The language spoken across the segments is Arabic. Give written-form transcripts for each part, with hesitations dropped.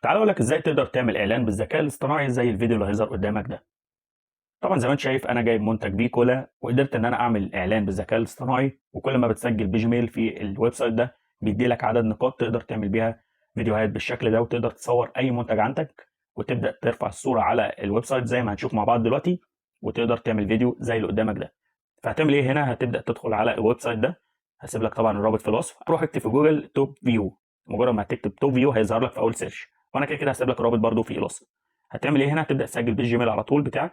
تعال اقول لك ازاي تقدر تعمل اعلان بالذكاء الاصطناعي زي الفيديو اللي هيظهر قدامك ده. طبعا زي ما انت شايف انا جايب منتج بيه كولا وقدرت ان انا اعمل اعلان بالذكاء الاصطناعي، وكل ما بتسجل بجيميل في الويب سايت ده بيدي لك عدد نقاط تقدر تعمل بيها فيديوهات بالشكل ده، وتقدر تصور اي منتج عندك وتبدا ترفع الصوره على الويب سايت زي ما هنشوف مع بعض دلوقتي، وتقدر تعمل فيديو زي اللي قدامك ده. فهتعمل ايه هنا؟ هتبدا تدخل على الويب سايت ده، هسيب لك طبعا الرابط في الوصف. روح اكتب في جوجل توب فيو، مجرد ما هتكتب توب فيو هيظهر لك في اول سيرش، وانا كده كده هسيب لك الرابط برده في الوصف. هتعمل ايه هنا؟ هتبدا تسجل بالجيميل على طول بتاعك.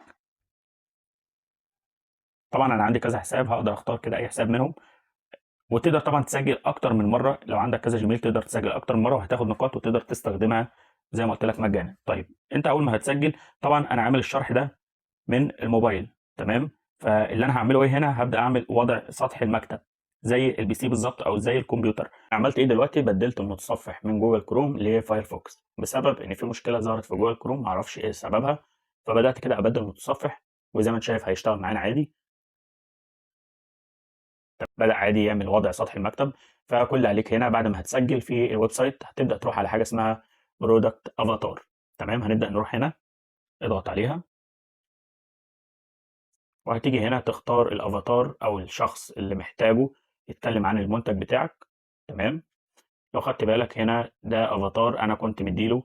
طبعا انا عندي كذا حساب، هقدر اختار كده اي حساب منهم، وتقدر طبعا تسجل اكتر من مره. لو عندك كذا جيميل تقدر تسجل اكتر من مره وهتاخد نقاط وتقدر تستخدمها زي ما قلت لك مجانا. طيب انت اول ما هتسجل، طبعا انا عامل الشرح ده من الموبايل، تمام؟ فاللي انا هعمله ايه هنا؟ هبدا اعمل وضع سطح المكتب زي البي سي بالظبط او زي الكمبيوتر. عملت ايه دلوقتي؟ بدلت المتصفح من جوجل كروم لفايرفوكس بسبب ان في مشكله ظهرت في جوجل كروم، معرفش ايه سببها. فبدات كده ابدل المتصفح، وزي ما انت شايف هيشتغل معانا عادي. بدأ عادي يعمل وضع سطح المكتب. فكل اللي عليك هنا بعد ما هتسجل في الويب سايت هتبدأ تروح على حاجة اسمها برودكت افاتار. تمام، هنبدأ نروح هنا، اضغط عليها، وهتيجي هنا تختار الافاتار او الشخص اللي محتاجه يتكلم عن المنتج بتاعك. تمام، لو خدت بالك هنا ده افاتار انا كنت مديله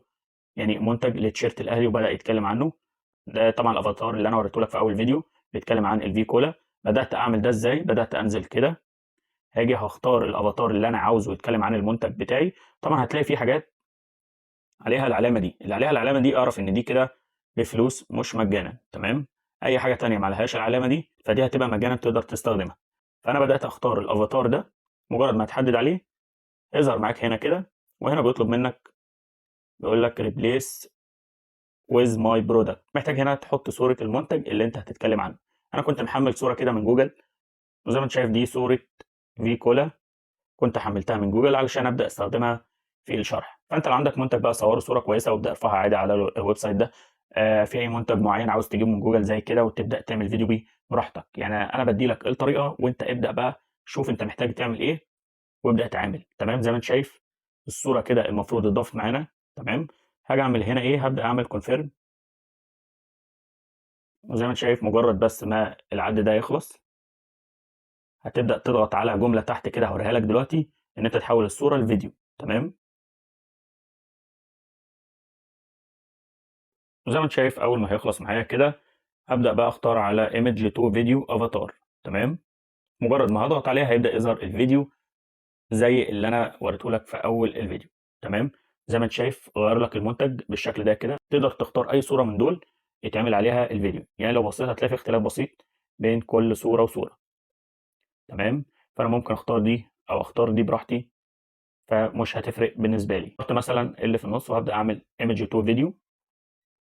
يعني منتج للتيشيرت الاهلي وبدأ يتكلم عنه. ده طبعا الافاتار اللي انا وريته لك في اول فيديو بيتكلم عن الفي كولا. بدأت اعمل ده ازاي؟ بدأت انزل كده، هاجي هختار الافاتار اللي انا عاوزه يتكلم عن المنتج بتاعي. طبعا هتلاقي في حاجات عليها العلامه دي، اللي عليها العلامه دي اعرف ان دي كده بفلوس مش مجانا. تمام، اي حاجه تانية ما عليهاش العلامه دي فدي هتبقى مجانا تقدر تستخدمها. فانا بدات اختار الافاتار ده، مجرد ما تحدد عليه يظهر معاك هنا كده، وهنا بيطلب منك، بيقول لك ريبليس with my product. محتاج هنا تحط صوره المنتج اللي انت هتتكلم عنه. انا كنت محمل صوره كده من جوجل، وزي ما انت شايف دي صوره في كولا، كنت حملتها من جوجل علشان ابدا استخدمها في الشرح. فانت لو عندك منتج بقى صوره صوره كويسه وابدا ارفعها عادي على الويب سايت ده. في اي منتج معين عاوز تجيبه من جوجل زي كده وتبدا تعمل فيديو بيه براحتك. يعني انا بدي لك الطريقه وانت ابدا بقى شوف انت محتاج تعمل ايه وابدا تعمل. تمام، زي ما انت شايف الصوره كده المفروض اتضافت معانا. تمام، هاجي اعمل هنا ايه؟ هبدا اعمل كونفيرم، وزي ما انت شايف مجرد بس ما العد ده يخلص هتبدا تضغط على جمله تحت كده هوريها لك دلوقتي ان انت تحول الصوره لفيديو. تمام، وزي ما انت شايف اول ما هيخلص معايا كده هبدا بقى اختار على ايمج تو فيديو افاتار. تمام، مجرد ما هضغط عليها هيبدا يظهر الفيديو زي اللي انا وريته لك في اول الفيديو. تمام، زي ما انت شايف غير لك المنتج بالشكل ده كده. تقدر تختار اي صوره من دول يتعمل عليها الفيديو، يعني لو بصيت هتلاقي في اختلاف بسيط بين كل صوره وصوره. تمام، فانا ممكن اختار دي او اختار دي براحتي، فمش هتفرق بالنسبه لي. اخترت مثلا اللي في النص وهبدا اعمل ايمج تو فيديو.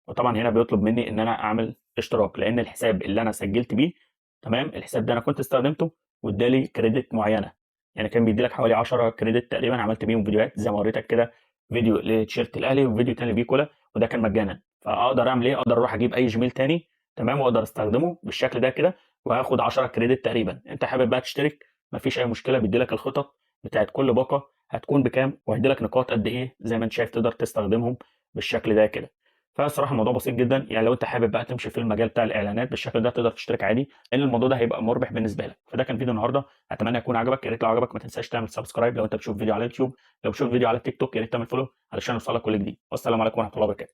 وطبعا هنا بيطلب مني ان انا اعمل اشتراك لان الحساب اللي انا سجلت بيه، تمام، الحساب ده انا كنت استخدمته وادالي كريدت معينه. يعني كان بيدي لك حوالي 10 كريدت تقريبا، عملت بيهم فيديوهات زي ما وريتك كده، فيديو لتيشيرت الاهلي وفيديو تاني لبيكولا، وده كان مجانا. فاقدر اعمل ايه؟ اقدر اروح اجيب اي جيميل تاني، تمام، واقدر استخدمه بالشكل ده كده وهاخد 10 كريدت تقريبا. انت حابب بقى تشترك مفيش اي مشكله، بيدي لك الخطط بتاعت كل باقه هتكون بكام وهيدي لك نقاط قد ايه زي ما انت شايف تقدر تستخدمهم بالشكل ده كده. فالصراحه الموضوع بسيط جدا. يعني لو انت حابب بقى تمشي في المجال بتاع الاعلانات بالشكل ده تقدر تشترك عادي، لان الموضوع ده هيبقى مربح بالنسبه لك. فده كان فيديو النهارده، اتمنى يكون عجبك. يا ريت لو عجبك ما تنساش تعمل سبسكرايب لو انت بتشوف فيديو على اليوتيوب، لو بتشوف فيديو على التيك توك يا ريت تعمل فولو علشان يوصلك كل جديد. والسلام عليكم ورحمه الله وبركاته.